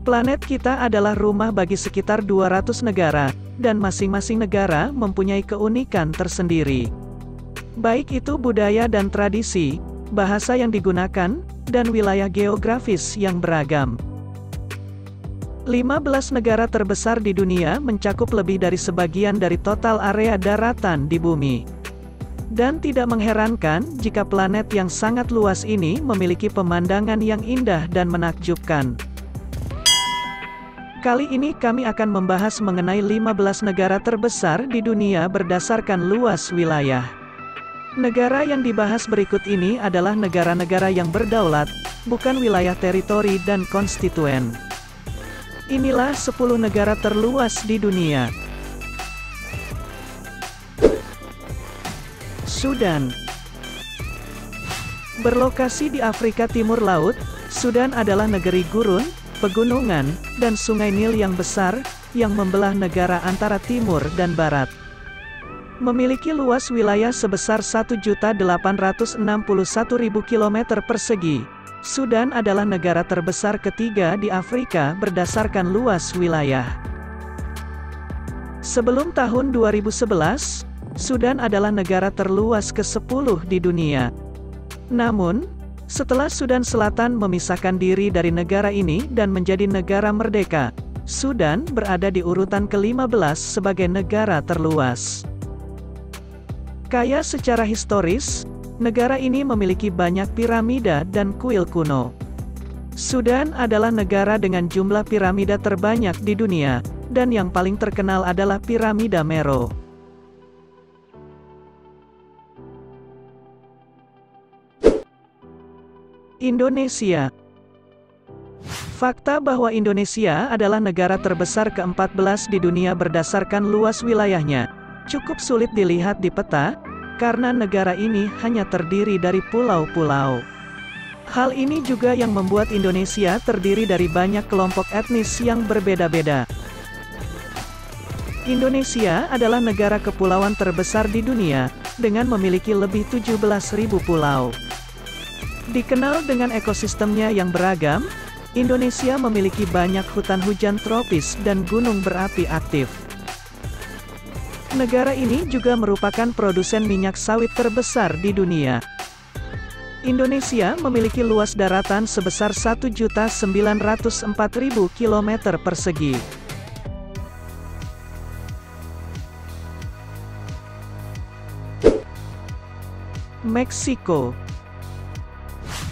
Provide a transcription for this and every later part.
Planet kita adalah rumah bagi sekitar 200 negara, dan masing-masing negara mempunyai keunikan tersendiri. Baik itu budaya dan tradisi, bahasa yang digunakan, dan wilayah geografis yang beragam. 15 negara terbesar di dunia mencakup lebih dari sebagian dari total area daratan di bumi. Dan tidak mengherankan jika planet yang sangat luas ini memiliki pemandangan yang indah dan menakjubkan. Kali ini kami akan membahas mengenai 15 negara terbesar di dunia berdasarkan luas wilayah. Negara yang dibahas berikut ini adalah negara-negara yang berdaulat, bukan wilayah teritori dan konstituen. Inilah 10 negara terluas di dunia. Sudan. Berlokasi di Afrika Timur Laut, Sudan adalah negeri gurun, pegunungan, dan sungai Nil yang besar, yang membelah negara antara timur dan barat. Memiliki luas wilayah sebesar 1.861.000 km persegi. Sudan adalah negara terbesar ketiga di Afrika berdasarkan luas wilayah. Sebelum tahun 2011, Sudan adalah negara terluas ke-10 di dunia. Namun, setelah Sudan Selatan memisahkan diri dari negara ini dan menjadi negara merdeka, Sudan berada di urutan ke-15 sebagai negara terluas. Kaya secara historis, negara ini memiliki banyak piramida dan kuil kuno. Sudan adalah negara dengan jumlah piramida terbanyak di dunia, dan yang paling terkenal adalah piramida Meroe. Indonesia. Fakta bahwa Indonesia adalah negara terbesar ke-14 di dunia berdasarkan luas wilayahnya, cukup sulit dilihat di peta, karena negara ini hanya terdiri dari pulau-pulau. Hal ini juga yang membuat Indonesia terdiri dari banyak kelompok etnis yang berbeda-beda. Indonesia adalah negara kepulauan terbesar di dunia, dengan memiliki lebih 17.000 pulau. Dikenal dengan ekosistemnya yang beragam, Indonesia memiliki banyak hutan hujan tropis dan gunung berapi aktif. Negara ini juga merupakan produsen minyak sawit terbesar di dunia. Indonesia memiliki luas daratan sebesar 1.904.000 km persegi. Meksiko.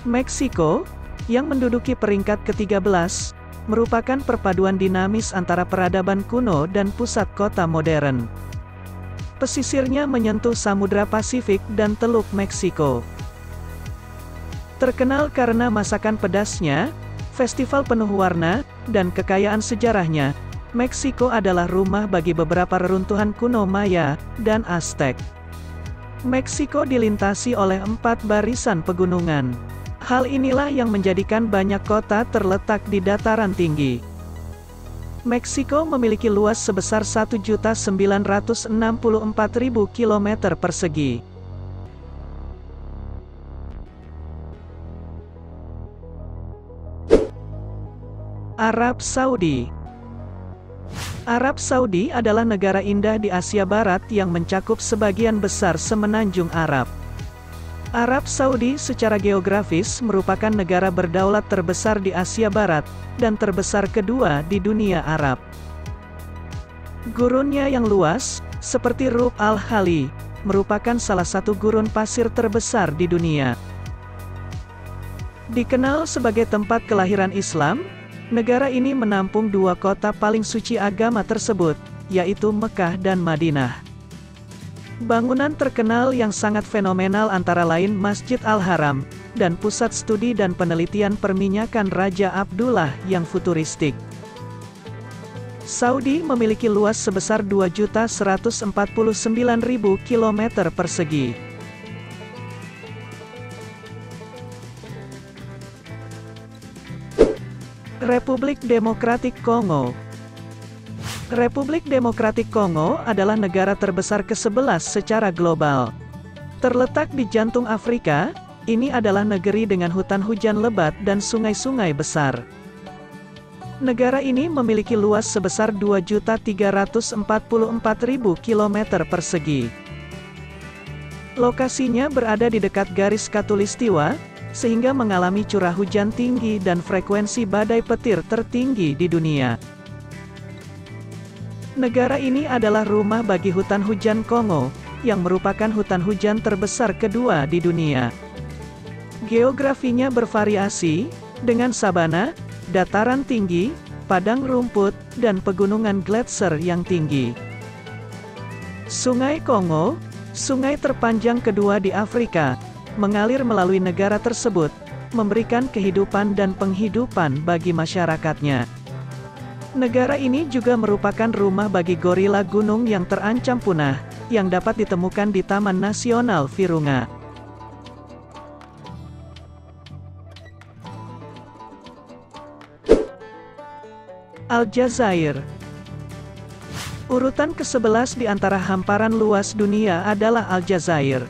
Meksiko, yang menduduki peringkat ke-13, merupakan perpaduan dinamis antara peradaban kuno dan pusat kota modern. Pesisirnya menyentuh Samudra Pasifik dan Teluk Meksiko. Terkenal karena masakan pedasnya, festival penuh warna, dan kekayaan sejarahnya, Meksiko adalah rumah bagi beberapa reruntuhan kuno Maya dan Aztec. Meksiko dilintasi oleh 4 barisan pegunungan. Hal inilah yang menjadikan banyak kota terletak di dataran tinggi. Meksiko memiliki luas sebesar 1.964.000 km persegi. Arab Saudi. Arab Saudi adalah negara indah di Asia Barat yang mencakup sebagian besar semenanjung Arab. Arab Saudi secara geografis merupakan negara berdaulat terbesar di Asia Barat, dan terbesar kedua di dunia Arab. Gurunnya yang luas, seperti Rub al-Khali, merupakan salah satu gurun pasir terbesar di dunia. Dikenal sebagai tempat kelahiran Islam, negara ini menampung 2 kota paling suci agama tersebut, yaitu Mekah dan Madinah. Bangunan terkenal yang sangat fenomenal antara lain Masjid Al-Haram, dan pusat studi dan penelitian perminyakan Raja Abdullah yang futuristik. Saudi memiliki luas sebesar 2.149.000 km persegi. Republik Demokratik Kongo. Republik Demokratik Kongo adalah negara terbesar ke-11 secara global. Terletak di jantung Afrika, ini adalah negeri dengan hutan hujan lebat dan sungai-sungai besar. Negara ini memiliki luas sebesar 2.344.000 km persegi. Lokasinya berada di dekat garis khatulistiwa, sehingga mengalami curah hujan tinggi dan frekuensi badai petir tertinggi di dunia. Negara ini adalah rumah bagi hutan hujan Kongo, yang merupakan hutan hujan terbesar kedua di dunia. Geografinya bervariasi, dengan sabana, dataran tinggi, padang rumput, dan pegunungan gletser yang tinggi. Sungai Kongo, sungai terpanjang kedua di Afrika, mengalir melalui negara tersebut, memberikan kehidupan dan penghidupan bagi masyarakatnya. Negara ini juga merupakan rumah bagi gorila gunung yang terancam punah, yang dapat ditemukan di Taman Nasional Virunga. Aljazair. Urutan ke-11 di antara hamparan luas dunia adalah Aljazair.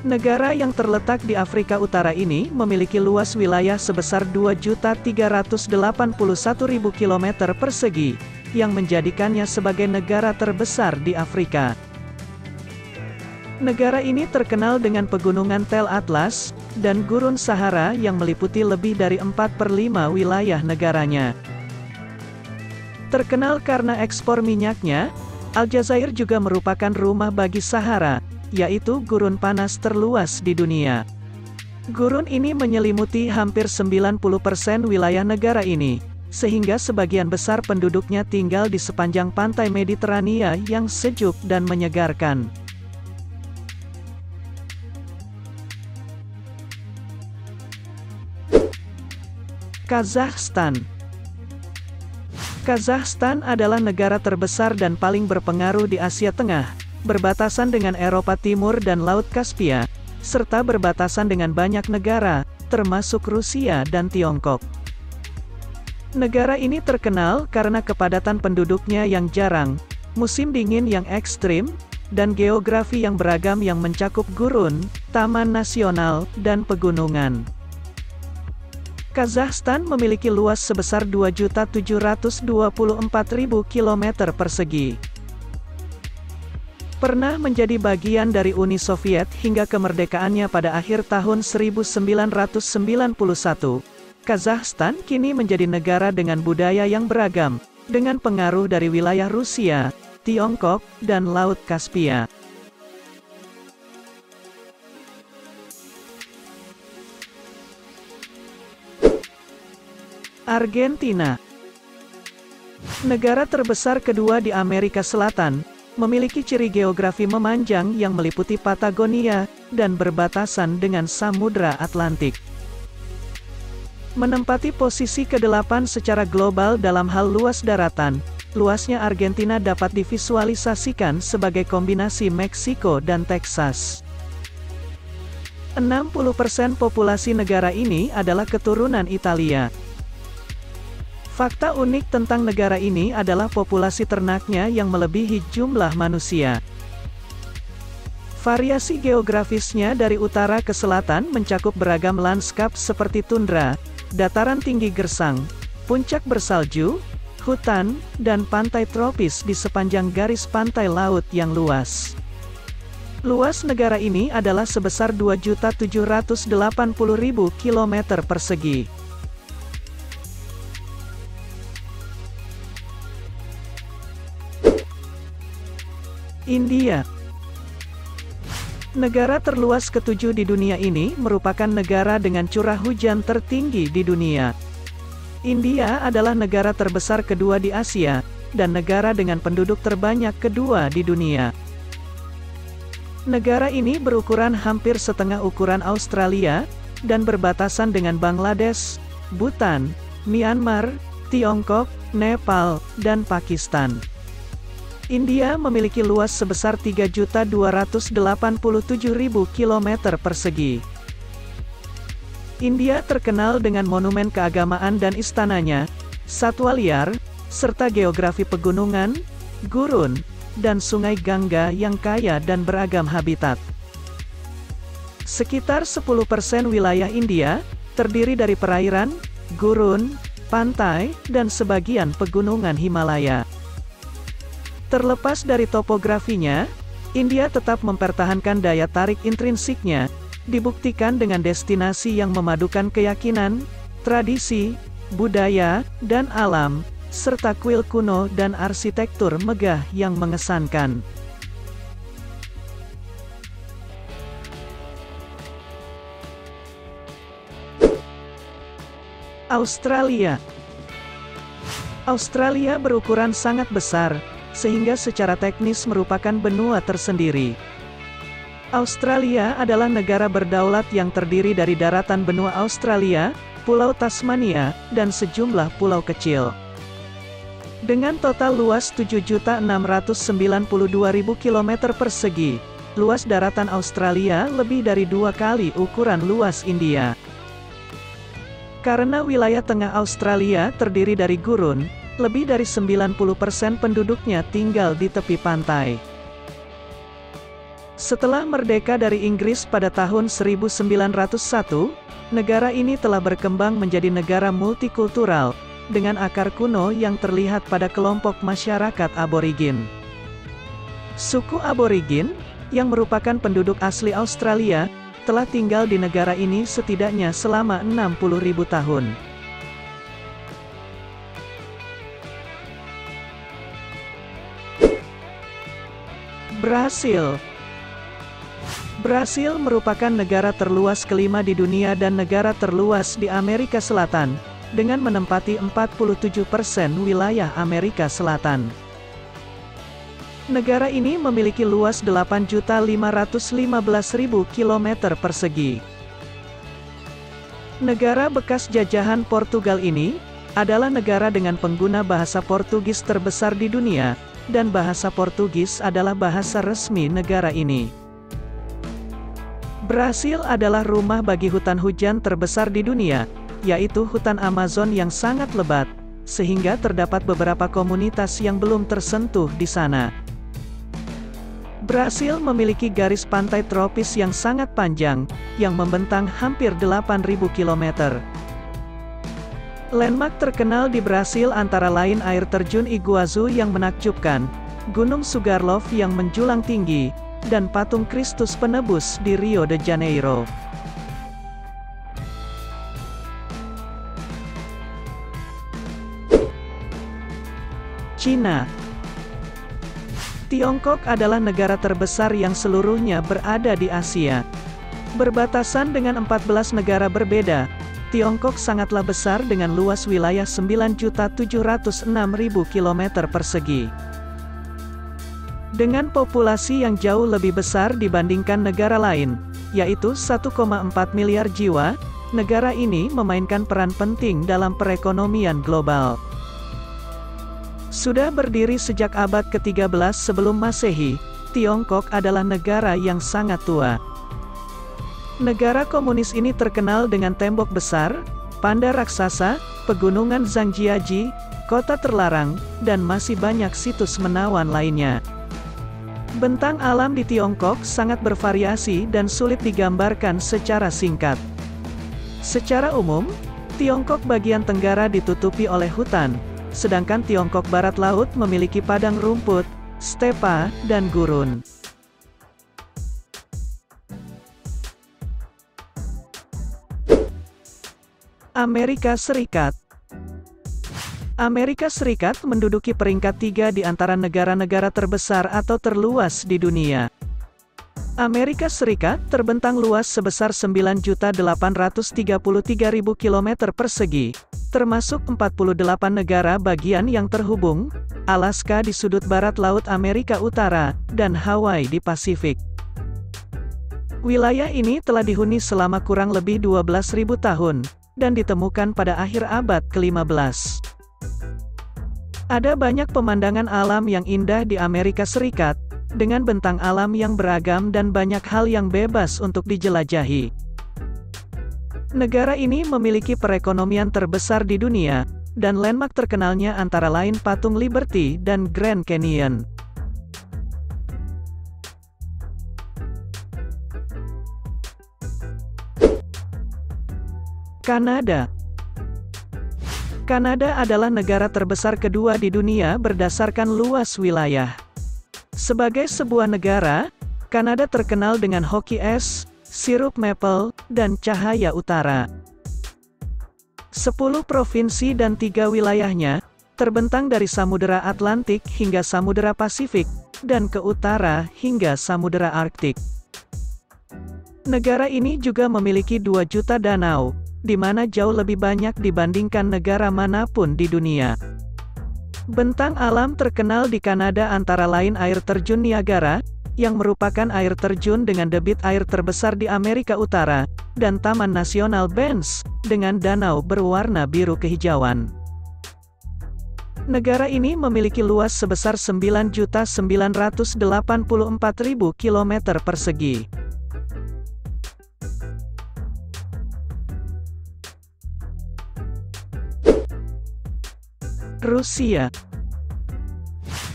Negara yang terletak di Afrika Utara ini memiliki luas wilayah sebesar 2.381.000 km persegi, yang menjadikannya sebagai negara terbesar di Afrika. Negara ini terkenal dengan pegunungan Tel Atlas, dan gurun Sahara yang meliputi lebih dari 4/5 wilayah negaranya. Terkenal karena ekspor minyaknya, Aljazair juga merupakan rumah bagi Sahara, yaitu gurun panas terluas di dunia. Gurun ini menyelimuti hampir 90% wilayah negara ini, sehingga sebagian besar penduduknya tinggal di sepanjang pantai Mediterania yang sejuk dan menyegarkan. Kazakhstan. Kazakhstan adalah negara terbesar dan paling berpengaruh di Asia Tengah, berbatasan dengan Eropa Timur dan Laut Kaspia, serta berbatasan dengan banyak negara, termasuk Rusia dan Tiongkok. Negara ini terkenal karena kepadatan penduduknya yang jarang, musim dingin yang ekstrim, dan geografi yang beragam yang mencakup gurun, taman nasional, dan pegunungan. Kazakhstan memiliki luas sebesar 2.724.000 km persegi. Pernah menjadi bagian dari Uni Soviet hingga kemerdekaannya pada akhir tahun 1991, Kazakhstan kini menjadi negara dengan budaya yang beragam, dengan pengaruh dari wilayah Rusia, Tiongkok, dan Laut Kaspia. Argentina. Negara terbesar kedua di Amerika Selatan, memiliki ciri geografi memanjang yang meliputi Patagonia, dan berbatasan dengan Samudra Atlantik. Menempati posisi ke-8 secara global dalam hal luas daratan, luasnya Argentina dapat divisualisasikan sebagai kombinasi Meksiko dan Texas. 60% populasi negara ini adalah keturunan Italia. Fakta unik tentang negara ini adalah populasi ternaknya yang melebihi jumlah manusia. Variasi geografisnya dari utara ke selatan mencakup beragam lanskap seperti tundra, dataran tinggi gersang, puncak bersalju, hutan, dan pantai tropis di sepanjang garis pantai laut yang luas. Luas negara ini adalah sebesar 2.780.000 km persegi. India. Negara terluas ke-7 di dunia ini merupakan negara dengan curah hujan tertinggi di dunia. India adalah negara terbesar kedua di Asia, dan negara dengan penduduk terbanyak kedua di dunia. Negara ini berukuran hampir setengah ukuran Australia, dan berbatasan dengan Bangladesh, Bhutan, Myanmar, Tiongkok, Nepal, dan Pakistan. India memiliki luas sebesar 3.287.000 km persegi. India terkenal dengan monumen keagamaan dan istananya, satwa liar, serta geografi pegunungan, gurun, dan sungai Gangga yang kaya dan beragam habitat. Sekitar 10% wilayah India terdiri dari perairan, gurun, pantai, dan sebagian pegunungan Himalaya. Terlepas dari topografinya, India tetap mempertahankan daya tarik intrinsiknya, dibuktikan dengan destinasi yang memadukan keyakinan, tradisi, budaya, dan alam, serta kuil kuno dan arsitektur megah yang mengesankan. Australia. Australia berukuran sangat besar, sehingga secara teknis merupakan benua tersendiri. Australia adalah negara berdaulat yang terdiri dari daratan benua Australia, Pulau Tasmania, dan sejumlah pulau kecil. Dengan total luas 7.692.000 km persegi, luas daratan Australia lebih dari 2 kali ukuran luas India. Karena wilayah tengah Australia terdiri dari gurun, lebih dari 90% penduduknya tinggal di tepi pantai. Setelah merdeka dari Inggris pada tahun 1901, negara ini telah berkembang menjadi negara multikultural, dengan akar kuno yang terlihat pada kelompok masyarakat aborigin. Suku aborigin, yang merupakan penduduk asli Australia, telah tinggal di negara ini setidaknya selama 60.000 tahun. Brasil. Brasil merupakan negara terluas kelima di dunia dan negara terluas di Amerika Selatan, dengan menempati 47% wilayah Amerika Selatan. Negara ini memiliki luas 8.515.000 km persegi. Negara bekas jajahan Portugal ini adalah negara dengan pengguna bahasa Portugis terbesar di dunia, dan bahasa Portugis adalah bahasa resmi negara ini. Brasil adalah rumah bagi hutan hujan terbesar di dunia, yaitu hutan Amazon yang sangat lebat, sehingga terdapat beberapa komunitas yang belum tersentuh di sana. Brasil memiliki garis pantai tropis yang sangat panjang, yang membentang hampir 8.000 km. Landmark terkenal di Brasil antara lain air terjun Iguazu yang menakjubkan, Gunung Sugarloaf yang menjulang tinggi, dan patung Kristus Penebus di Rio de Janeiro. Cina. Tiongkok adalah negara terbesar yang seluruhnya berada di Asia. Berbatasan dengan 14 negara berbeda, Tiongkok sangatlah besar dengan luas wilayah 9.706.000 km persegi. Dengan populasi yang jauh lebih besar dibandingkan negara lain, yaitu 1,4 miliar jiwa, negara ini memainkan peran penting dalam perekonomian global. Sudah berdiri sejak abad ke-13 sebelum Masehi, Tiongkok adalah negara yang sangat tua. Negara komunis ini terkenal dengan tembok besar, panda raksasa, pegunungan Zhangjiajie, kota terlarang, dan masih banyak situs menawan lainnya. Bentang alam di Tiongkok sangat bervariasi dan sulit digambarkan secara singkat. Secara umum, Tiongkok bagian tenggara ditutupi oleh hutan, sedangkan Tiongkok barat laut memiliki padang rumput, stepa, dan gurun. Amerika Serikat. Amerika Serikat menduduki peringkat 3 di antara negara-negara terbesar atau terluas di dunia. Amerika Serikat terbentang luas sebesar 9.833.000 km persegi, termasuk 48 negara bagian yang terhubung, Alaska di sudut barat Laut Amerika Utara, dan Hawaii di Pasifik. Wilayah ini telah dihuni selama kurang lebih 12.000 tahun, dan ditemukan pada akhir abad ke-15. Ada banyak pemandangan alam yang indah di Amerika Serikat, dengan bentang alam yang beragam dan banyak hal yang bebas untuk dijelajahi. Negara ini memiliki perekonomian terbesar di dunia, dan landmark terkenalnya antara lain Patung Liberty dan Grand Canyon. Kanada. Kanada adalah negara terbesar kedua di dunia berdasarkan luas wilayah. Sebagai sebuah negara, Kanada terkenal dengan hoki es, sirup maple, dan cahaya utara. 10 provinsi dan 3 wilayahnya, terbentang dari Samudera Atlantik hingga Samudera Pasifik, dan ke utara hingga Samudera Arktik. Negara ini juga memiliki 2 juta danau, di mana jauh lebih banyak dibandingkan negara manapun di dunia. Bentang alam terkenal di Kanada antara lain air terjun Niagara, yang merupakan air terjun dengan debit air terbesar di Amerika Utara, dan Taman Nasional Banff, dengan danau berwarna biru kehijauan. Negara ini memiliki luas sebesar 9.984.000 km persegi. Rusia.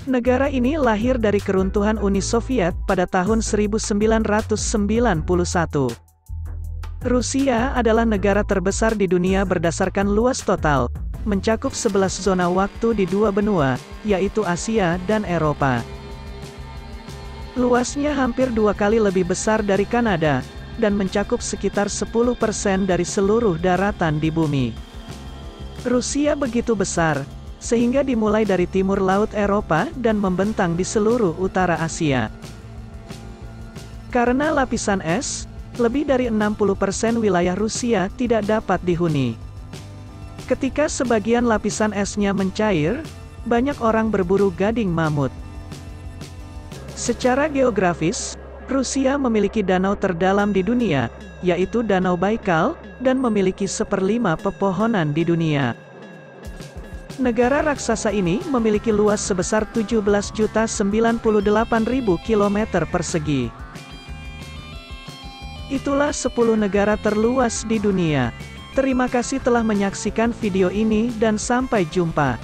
Negara ini lahir dari keruntuhan Uni Soviet pada tahun 1991. Rusia adalah negara terbesar di dunia berdasarkan luas total, mencakup 11 zona waktu di 2 benua, yaitu Asia dan Eropa. Luasnya hampir 2 kali lebih besar dari Kanada, dan mencakup sekitar 10% dari seluruh daratan di bumi. Rusia begitu besar, sehingga dimulai dari timur laut Eropa dan membentang di seluruh utara Asia. Karena lapisan es, lebih dari 60% wilayah Rusia tidak dapat dihuni. Ketika sebagian lapisan esnya mencair, banyak orang berburu gading mamut. Secara geografis, Rusia memiliki danau terdalam di dunia, yaitu Danau Baikal, dan memiliki 1/5 pepohonan di dunia. Negara raksasa ini memiliki luas sebesar 17.098.000 km persegi. Itulah 10 negara terluas di dunia. Terima kasih telah menyaksikan video ini dan sampai jumpa.